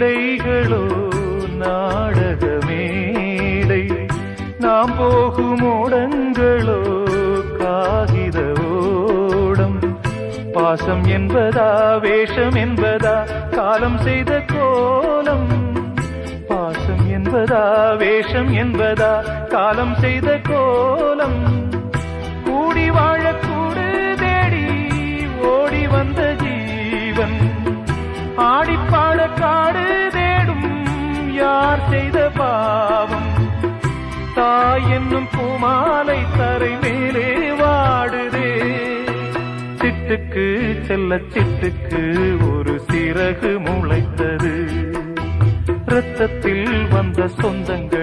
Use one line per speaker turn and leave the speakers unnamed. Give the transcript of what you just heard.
மேடைகளோ நாடக மேடை, நாம் போகும் ஓடங்களோ காகித ஓடம். பாசம் என்பதா வேஷம் என்பதா காலம் செய்த கோலம், பாசம் என்பதா வேஷம் என்பதா காலம் செய்த கோலம். கூடி வாழக்கூடு தேடி ஓடி வந்த ஜீவன், ஆடிப்பாட காடு தேடும் யார் செய்த பாவம். தாய் என்னும் பூமாலை தரை மேலே வாடுதே, சிட்டுக்கு செல்ல சிட்டுக்கு ஒரு சிறகு முளைத்தது. இரத்தத்தில் வந்த சொந்தங்கள்